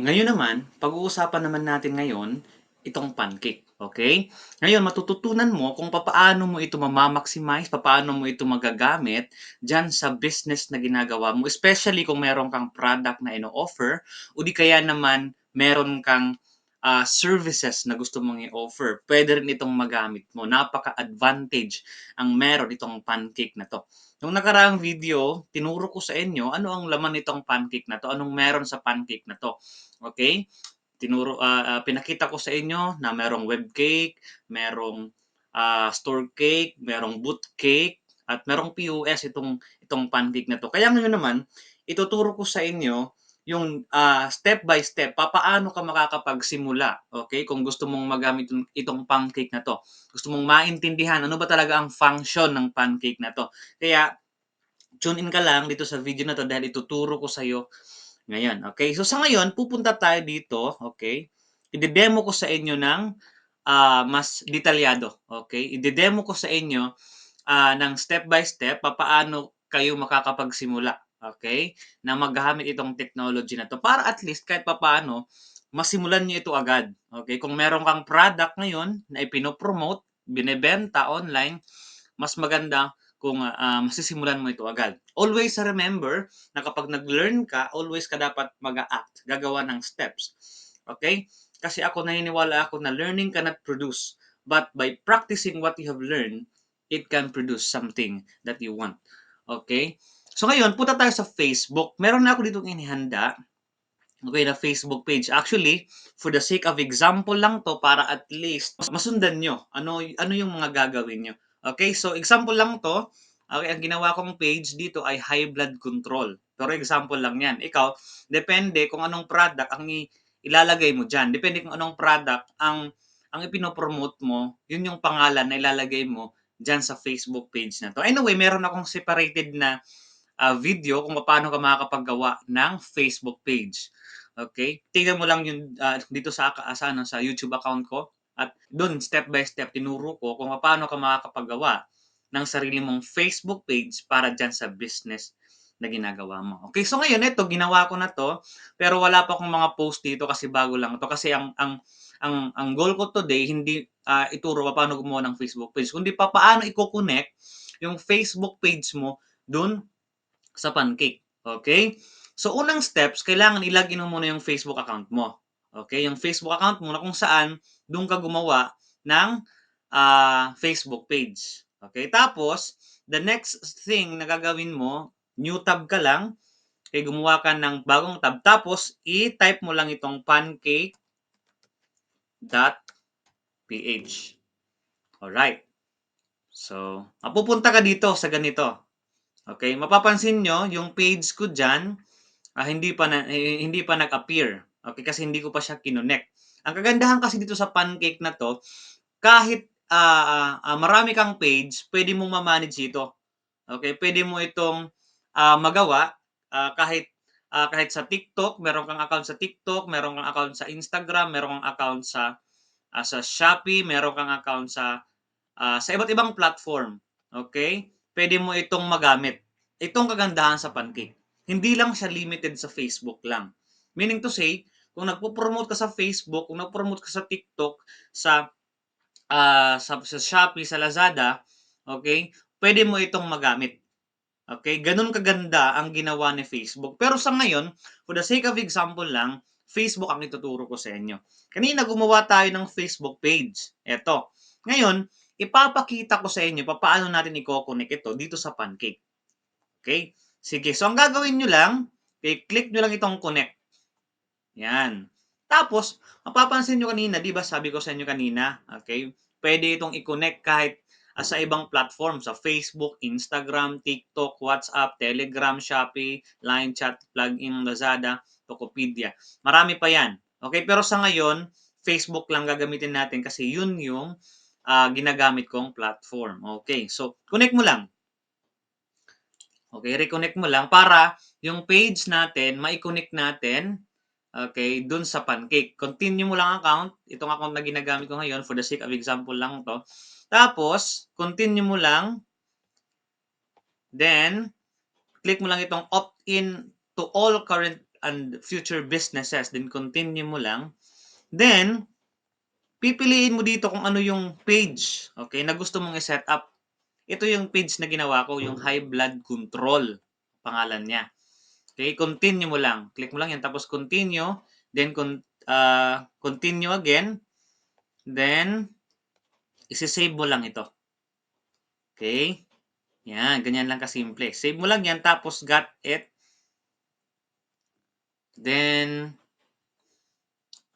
Ngayon naman, pag-uusapan naman natin ngayon itong pancake, okay? Ngayon matututunan mo kung papaano mo ito mama-maximize, papaano mo ito magagamit diyan sa business na ginagawa mo, especially kung meron kang product na ino-offer o di kaya naman meron kang, services na gusto mong i-offer. Puwede rin itong magamit mo, napaka-advantage ang meron itong pancake na 'to. Nung nakaraang video, tinuro ko sa inyo ano ang laman nitong pancake na 'to, anong meron sa pancake na 'to. Okay, pinakita ko sa inyo na merong web cake, merong, store cake, merong boot cake, at merong POS itong pancake na 'to. Kaya ngayon naman, ituturo ko sa inyo yung, step by step papaano ka makakapagsimula, okay, kung gusto mong magamit itong pancake na 'to. Gusto mong maintindihan ano ba talaga ang function ng pancake na 'to. Kaya tune in ka lang dito sa video na 'to dahil ituturo ko sa'yo ngayon, okay. So, sa ngayon pupunta tayo dito, okay. Ide-demo ko sa inyo ng, mas detalyado, okay. Ide-demo ko sa inyo, ng step by step papaano kayo makakapagsimula, okay, na magamit itong technology na 'to para at least kahit papaano masimulan niyo ito agad, okay. Kung meron kang product ngayon na ipino-promote, binebenta online, mas maganda kung, masisimulan mo ito agad. Always remember na kapag nag-learn ka, always ka dapat mag-a-act, gagawa ng steps. Okay? Kasi naniniwala ako na learning cannot produce, but by practicing what you have learned, it can produce something that you want. Okay? So ngayon, punta tayo sa Facebook. Meron na ako ditong inihanda, okay, na Facebook page. Actually, for the sake of example lang 'to para at least masundan niyo ano yung mga gagawin niyo. Okay, so example lang 'to. Okay, ang ginawa kong page dito ay high blood control. Pero example lang 'yan. Ikaw, depende kung anong product ang ilalagay mo diyan. Depende kung anong product ang ipino-promote mo, yun yung pangalan na ilalagay mo diyan sa Facebook page na 'to. Anyway, meron akong separated na video kung paano ka makakapaggawa ng Facebook page. Okay? Tingnan mo lang yung dito sa YouTube account ko at doon step by step tinuro ko kung paano ka makakapaggawa ng sarili mong Facebook page para diyan sa business na ginagawa mo. Okay, so ngayon ito ginawa ko na 'to, pero wala pa akong mga post dito kasi bago lang 'to kasi ang goal ko today hindi, ituro paano gumawa ng Facebook page kundi papaano iko-connect yung Facebook page mo dun sa pancake, okay. So, unang steps kailangan i-login mo muna yung Facebook account mo, okay. Yung Facebook account mo na kung saan dun ka gumawa ng, Facebook page, okay. Tapos, the next thing na gagawin mo, new tab ka lang, okey, gumawa ka ng bagong tab tapos i-type mo lang itong pancake.ph, alright. So, mapupunta ka dito sa ganito, okay. Mapapansin niyo yung page ko diyan, hindi pa nag-appear, okay, kasi hindi ko pa siya kinonect. Ang kagandahan kasi dito sa pancake na 'to, kahit, marami kang page, puwede mong ma-manage ito, okay. Puwede mo itong, magawa, kahit sa TikTok, meron kang account sa TikTok, meron kang account sa Instagram, meron kang account sa Shopee, meron kang account sa iba't ibang platform, okay. Puwede mo itong magamit. Itong kagandahan sa pancake, hindi lang siya limited sa Facebook lang. Meaning to say, kung nagpo-promote ka sa Facebook, kung nagpo-promote ka sa TikTok, sa Shopee, sa Lazada, okay, puwede mo itong magamit. Okay, gano'n kaganda ang ginawa ni Facebook. Pero sa ngayon, for the sake of example lang, Facebook ang ituturo ko sa inyo. Kanina gumawa tayo ng Facebook page, eto. Ngayon, ipapakita ko sa inyo papaano natin iko-connect ito dito sa Pancake, okay. Sige, so ang gagawin niyo lang, i-click niyo lang itong connect, 'yan. Tapos mapapansin niyo kanina 'di ba sabi ko sa inyo kanina, okay, puwede itong i-connect kahit, sa ibang platform, sa Facebook, Instagram, TikTok, WhatsApp, Telegram, Shopee, Line Chat, plugin, Lazada, Tokopedia. Marami pa 'yan, okay. Pero sa ngayon, Facebook lang gagamitin natin kasi 'yun yung, ginagamit kong platform, okay. So, connect mo lang. Okay, reconnect mo lang para yung page natin mai-connect natin, okay, dun sa Pancake. Continue mo lang account, itong account na ginagamit ko ngayon for the sake of example lang 'to. Tapos continue mo lang, then click mo lang itong opt-in to all current, and future businesses, then continue mo lang. Then, pipiliin mo dito kung ano yung page, okay, na gusto mong i-set up. Ito yung page na ginawa ko, yung high blood control, pangalan niya. Okay, continue mo lang. Click mo lang yan, tapos continue, then continue again, then isi-save mo lang ito. Okay? Yan, ganyan lang kasimple. Save mo lang yan, tapos got it. Then,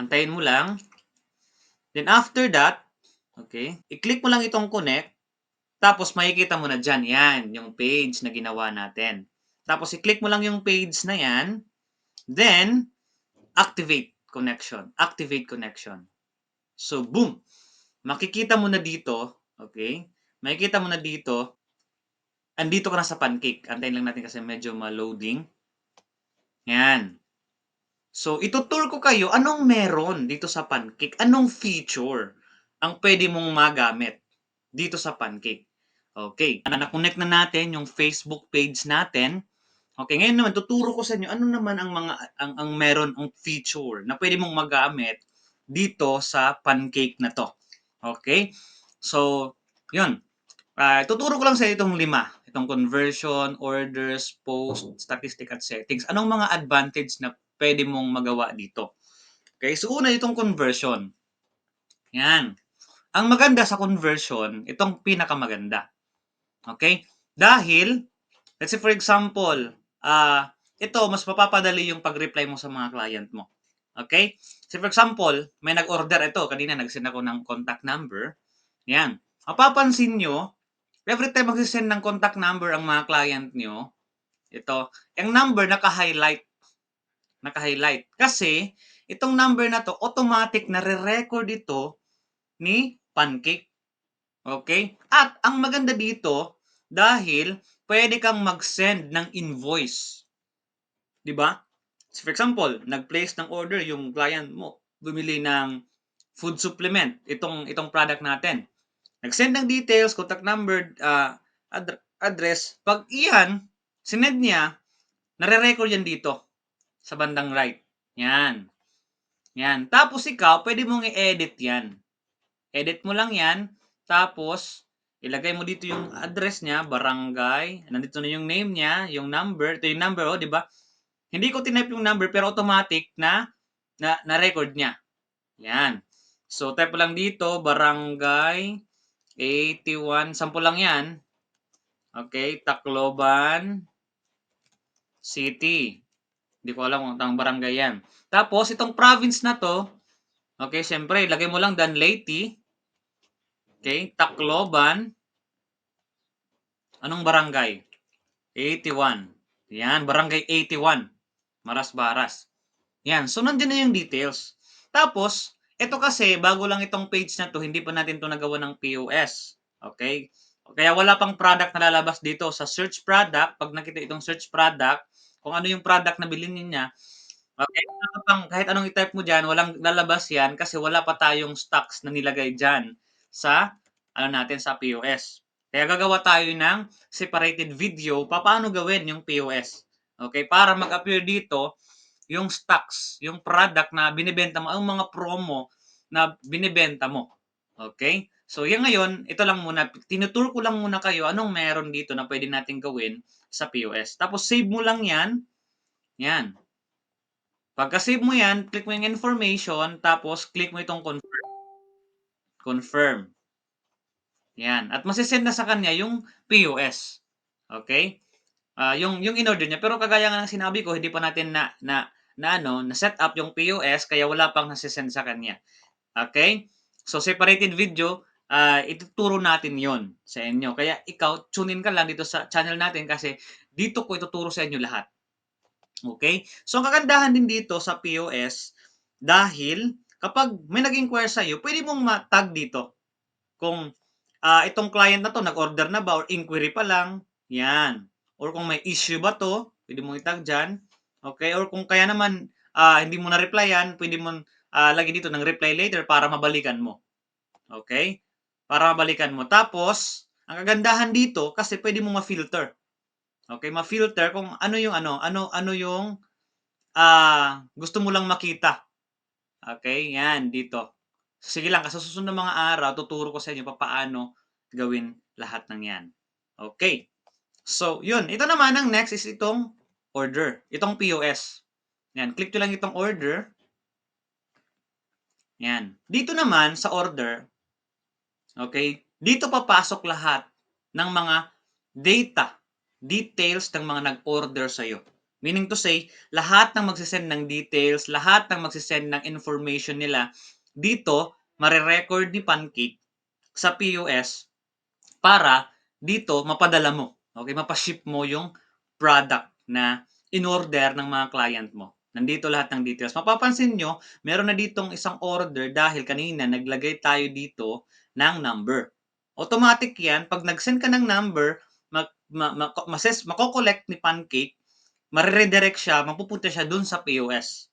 antayin mo lang. Then after that, okay, i-click mo lang itong connect. Tapos makikita mo na dyan, yan, yung page na ginawa natin. Tapos i-click mo lang yung page na yan. Then, activate connection. Activate connection. So, boom! Makikita mo na dito, okay? Makikita mo na dito, andito ka na sa pancake. Antayin lang natin kasi medyo ma-loading. Yan. So, itutur ko kayo anong meron dito sa pancake. Anong feature ang pwede mong magamit dito sa pancake. Okay. Na-connect na natin yung Facebook page natin. Okay, ngayon naman tuturo ko sa inyo ano naman ang mga ang meron ang feature na pwede mong magamit dito sa pancake na to. Okay? So, 'yun. Tuturo ko lang sa itong 5. Itong conversion, orders, post, statistic at settings. Anong mga advantage na pwede mong magawa dito? Okay, so una itong conversion. Yan. Ang maganda sa conversion, itong pinakamaganda. Okay? Dahil, let's say for example, ito, mas mapapadali yung pag-reply mo sa mga client mo. Okay? So for example, may nag-order ito. Kanina nag-send ako ng contact number. Yan. Mapapansin nyo, every time mag-send ng contact number ang mga client nyo, ito, yung number naka-highlight. Naka-highlight. Kasi, itong number na to, automatic na re-record ito ni Pancake. Okay? At ang maganda dito, dahil pwede kang mag-send ng invoice. 'Di ba? So for example, nag-place ng order yung client mo, bumili ng food supplement, itong product natin. Nag-send ng details, contact number, address. Pag iyan, sinend niya, nare-record yan dito sa bandang right. Yan. Yan. Tapos ikaw, pwede mong i-edit yan. Edit mo lang yan. Tapos, ilagay mo dito yung address niya, barangay. Nandito na yung name niya, yung number. Ito yung number, oh, di ba? Hindi ko tinype yung number, pero automatic na-record niya. Yan. So, type lang dito, barangay 81. Sample lang yan. Okay, Tacloban City. Hindi ko alam kung tang barangay yan. Tapos, itong province na to, okay, syempre, ilagay mo lang Danleyte. Okay, Tacloban. Anong barangay? 81. Yan, barangay 81. Maras-Baras. Yan, so nandiyan na yung details. Tapos, ito kasi, bago lang itong page na to, hindi pa natin to nagawa ng POS. Okay? Kaya wala pang product na lalabas dito sa search product. Pag nakita itong search product, kung ano yung product na bilhin niya, okay, kahit anong i-type mo dyan, walang lalabas yan kasi wala pa tayong stocks na nilagay dyan sa, natin, sa POS. Kaya gagawa tayo ng separated video paano gawin yung POS. Okay, para mag-appear dito yung stocks, yung product na binibenta mo, ang mga promo na binibenta mo. Okay? So, yan ngayon, ito lang muna, tinutur ko lang muna kayo anong meron dito na pwede natin gawin sa POS. Tapos, save mo lang yan. Yan. Pagka-save mo yan, click mo yung information, tapos click mo itong confirm. Confirm. Yan. At masisend na sa kanya yung POS. Okay? Yung in-order niya. Pero kagaya nga ng sinabi ko, hindi pa natin na set up yung POS, kaya wala pang nasisend sa kanya. Okay? So, separated video, ituturo natin yon sa inyo. Kaya ikaw, tune in ka lang dito sa channel natin kasi dito ko ituturo sa inyo lahat. Okay? So, ang kagandahan din dito sa POS, dahil kapag may nag-inquire sa'yo, pwede mong ma-tag dito. Kung itong client na to, nag-order na ba or inquiry pa lang, yan. Or kung may issue ba to, pwede mong itag dyan. Okay? Or kung kaya naman, hindi mo na-replyan, pwede mong lagyan dito ng reply later para mabalikan mo. Okay? Para mabalikan mo. Tapos, ang kagandahan dito, kasi pwede mo ma-filter. Okay, ma-filter kung ano yung gusto mo lang makita. Okay, 'yan dito. Sige lang, sa susunod na mga araw tuturo ko sa inyo papaano gawin lahat ng 'yan. Okay. So 'yun, ito naman ang next is itong order, itong POS. 'Yan, click niyo lang itong order, 'yan. Dito naman sa order, okay, dito papasok lahat ng mga data, details ng mga nag-order sa'yo. Meaning to say, lahat ng magse ng details, lahat ng magse ng information nila, dito mare-record ni Pancake sa POS para dito mapadala mo, okay, mapa-ship mo yung product na in-order ng mga client mo. Nandito lahat ng details. Mapapansin niyo, meron na ditong isang order dahil kanina naglagay tayo dito ng number. Automatic 'yan, 'pag nag-send ka ng number, mag ma ma mako-collect ni Pancake, mare-redirect siya, mapupunta siya dun sa POS.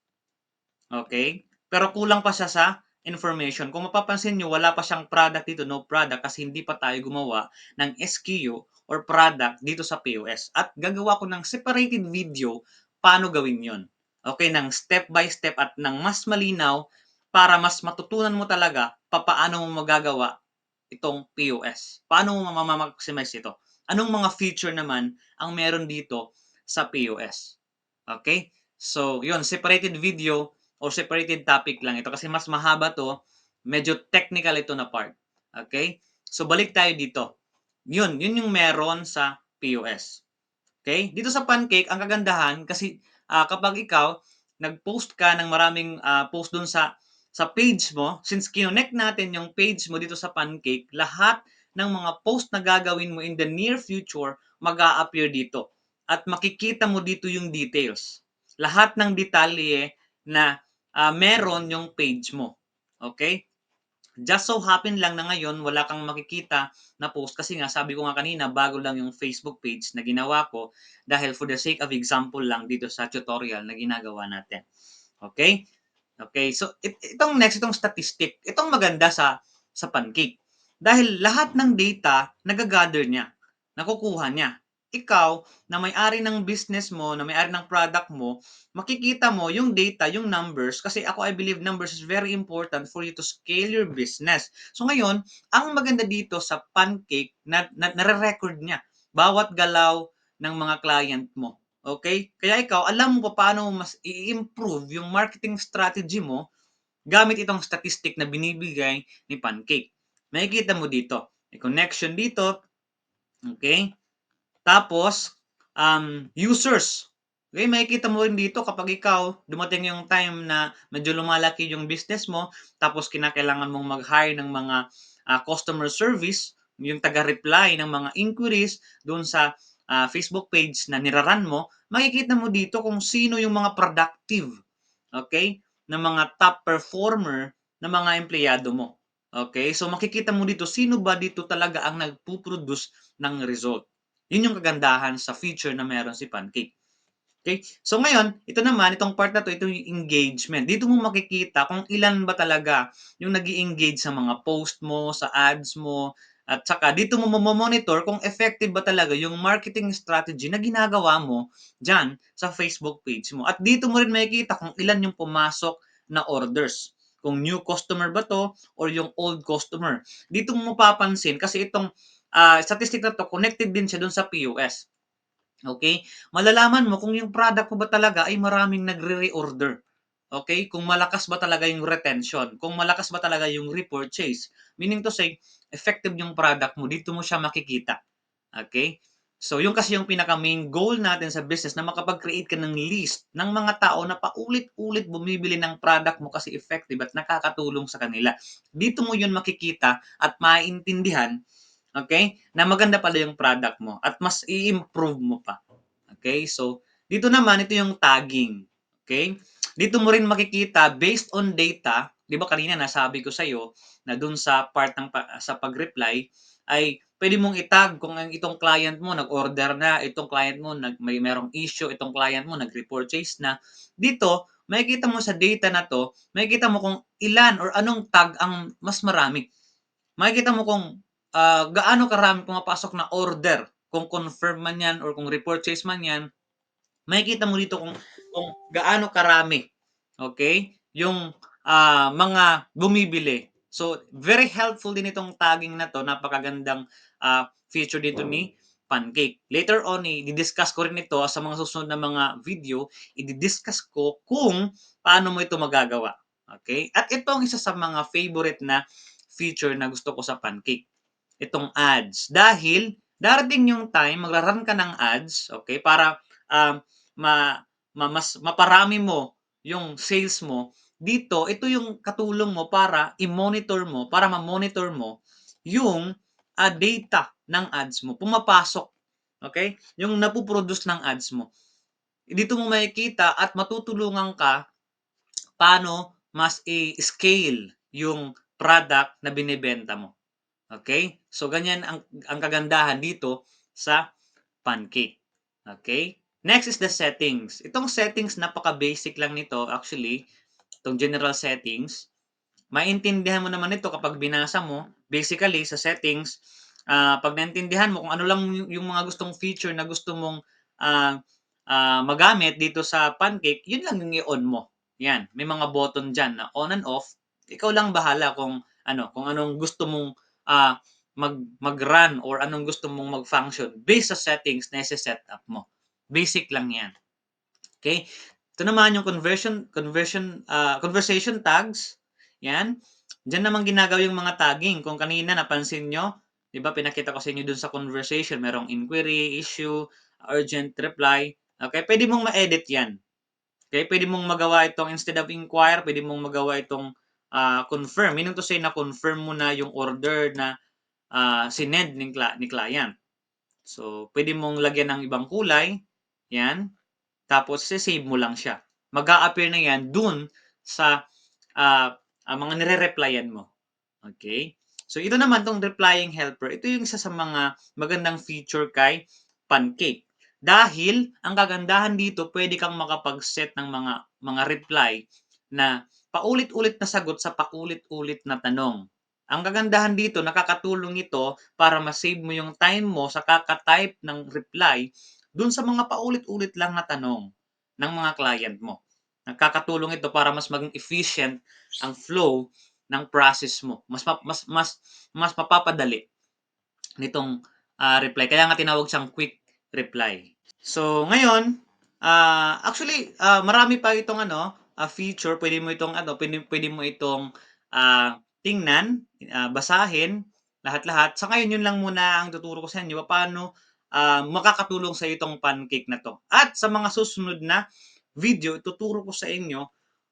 Okay? Pero kulang pa siya sa information. Kung mapapansin niyo wala pa siyang product dito, no product kasi hindi pa tayo gumawa ng SKU or product dito sa POS. At gagawa ko ng separated video paano gawin 'yon. Okay, ng step by step at ng mas malinaw para mas matutunan mo talaga papaano mo magagawa itong POS. Paano mo maximize ito? Anong mga feature naman ang meron dito sa POS? Okay? So, yun, separated video or separated topic lang ito kasi mas mahaba 'to, medyo technical ito na part. Okay? So, balik tayo dito. Yun yung meron sa POS. Okay? Dito sa Pancake, ang kagandahan kasi, kapag ikaw nag-post ka ng maraming, post dun sa page mo, since kinonect natin yung page mo dito sa Pancake, lahat ng mga post na gagawin mo in the near future mag-a-appear dito at makikita mo dito yung details. Lahat ng detalye na, meron yung page mo. Okay? Just so happen lang na ngayon wala kang makikita na post kasi nga sabi ko nga kanina bago lang yung Facebook page na ginawa ko dahil for the sake of example lang dito sa tutorial na ginagawa natin. Okay? Okay, so itong next, itong statistic, itong maganda sa Pancake. Dahil lahat ng data naga-gather niya, nakukuha niya. Ikaw na may-ari ng business mo, na may-ari ng product mo, makikita mo yung data, yung numbers kasi ako I believe numbers is very important for you to scale your business. So ngayon, ang maganda dito sa Pancake na nare-record niya bawat galaw ng mga client mo. Okay? Kaya ikaw, alam mo pa paano mas i-improve yung marketing strategy mo gamit itong statistic na binibigay ni Pancake. Makikita mo dito, may connection dito, okay? Tapos, users. Okay, makikita mo rin dito kapag ikaw, dumating yung time na medyo lumalaki yung business mo, tapos kinakailangan mong mag-hire ng mga customer service, yung taga-reply ng mga inquiries doon sa Facebook page na niraran mo, makikita mo dito kung sino yung mga productive, okay, na mga top performer na mga empleyado mo. Okay, so makikita mo dito sino ba dito talaga ang nagpo-produce ng result. Yun yung kagandahan sa feature na meron si Pancake. Okay? So ngayon, ito naman, itong part na to, ito yung engagement. Dito mo makikita kung ilan ba talaga yung nag engage sa mga post mo, sa ads mo, at saka dito mo monitor kung effective ba talaga yung marketing strategy na ginagawa mo dyan sa Facebook page mo. At dito mo rin makikita kung ilan yung pumasok na orders. Kung new customer ba to or yung old customer. Dito mo mapapansin kasi itong statistic na to, connected din siya dun sa POS. Okay? Malalaman mo kung yung product mo ba talaga ay maraming nagre-reorder. Okay? Kung malakas ba talaga yung retention, kung malakas ba talaga yung repurchase. Meaning to say, effective yung product mo, dito mo siya makikita. Okay? So, yung kasi yung pinaka-main goal natin sa business na makapag-create ka ng list ng mga tao na paulit-ulit bumibili ng product mo kasi effective at nakakatulong sa kanila. Dito mo yun makikita at maiintindihan, okay, na maganda pala yung product mo at mas i-improve mo pa. Okay? So, dito naman ito yung tagging. Okay? Dito mo rin makikita based on data, 'di ba kanina nasabi ko sa iyo na dun sa part ng sa pag-reply ay pwede mong i-tag kung ang itong client mo nag-order na, itong client mo may merong issue, itong client mo nag-repurchase na. Dito, makikita mo sa data na 'to, makikita mo kung ilan or anong tag ang mas marami. Makikita mo kung, gaano karami pumapasok na order, kung confirm man 'yan or kung repurchase man 'yan, makikita mo dito kung kung gaano karami, okay, yung, mga bumibili. So, very helpful din itong tagging na 'to, napakagandang, feature dito ni Pancake. Later on, i-di-discuss ko rin ito sa mga susunod na mga video, i-di-discuss ko kung paano mo ito magagawa, okay. At ito ang isa sa mga favorite na feature na gusto ko sa Pancake, itong ads. Dahil darating yung time magra-run ka ng ads, okay, para, ma mas maparami mo yung sales mo. Dito, ito yung katulong mo para i-monitor mo, para ma-monitor mo yung, data ng ads mo, pumapasok, okay, yung napo-produce ng ads mo. Dito mo makikita at matutulungan ka paano mas i-scale yung product na binebenta mo. Okay? So ganyan ang kagandahan dito sa Pancake. Okay? Next is the settings. Itong settings napaka-basic lang nito actually, itong general settings. Maintindihan mo naman ito kapag binasa mo. Basically sa settings, 'pag naintindihan mo kung ano lang yung mga gustong feature na gusto mong, ah, magamit dito sa Pancake, yun lang yung i-on mo. 'Yan, may mga button diyan na on and off. Ikaw lang bahala kung anong gusto mong, mag-run or anong gusto mong mag-function based sa settings na ise-set up mo. Basic lang 'yan, okay. Ito naman yung conversation tags, 'yan. Diyan naman ginagawa yung mga tagging. Kung kanina napansin niyo, 'di ba pinakita ko sa inyo dun sa conversation merong inquiry, issue, urgent, reply, okay. Puwede mong ma-edit 'yan, okay. Puwede mong magawa itong instead of inquire, puwede mong magawa itong, confirm. Meaning to say na-confirm mo na yung order na, sinend ni client. So, puwede mong lagyan ng ibang kulay, 'yan. Tapos se-save mo lang siya. Mag-a-appear na 'yan dun sa, mga nire-replyan mo, okay. So ito naman 'tong replying helper, ito yung isa sa mga magandang feature kay Pancake. Dahil ang kagandahan dito puwede kang makapag-set ng mga reply na paulit-ulit na sagot sa paulit-ulit na tanong. Ang kagandahan dito nakakatulong ito para ma-save mo yung time mo sa kaka-type ng reply dun sa mga paulit-ulit lang na tanong ng mga client mo. Nakakatulong ito para mas maging efficient ang flow ng process mo. Mas mapapadali nitong, reply. Kaya nga tinawag siyang quick reply. So ngayon, actually, marami pa itong feature. Puwede mo itong puwede mo itong, tingnan, basahin, lahat-lahat. Sa ngayon yun lang muna ang tuturo ko sa inyo paano, makakatulong sa'yo itong Pancake na 'to. At sa mga susunod na video, ituturo ko sa inyo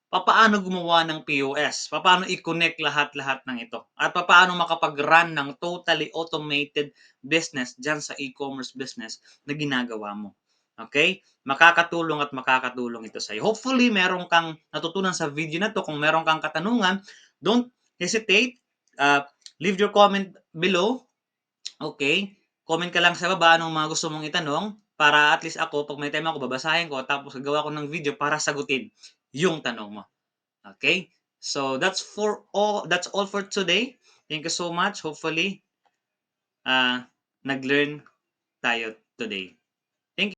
papaano gumawa ng POS, papaano i-connect lahat-lahat ng ito, at papaano makapag-run ng totally automated business diyan sa e-commerce business na ginagawa mo. Okay? Makakatulong at makakatulong ito sa'yo. Hopefully, meron kang natutunan sa video na 'to. Kung meron kang katanungan, don't hesitate, leave your comment below, okay? Comment ka lang sa baba anong mga gusto mong itanong para at least ako 'pag may time ako babasahin ko tapos gagawa ko ng video para sagutin yung tanong mo. Okay? So that's all for today. Thank you so much. Hopefully, nag-learn tayo today.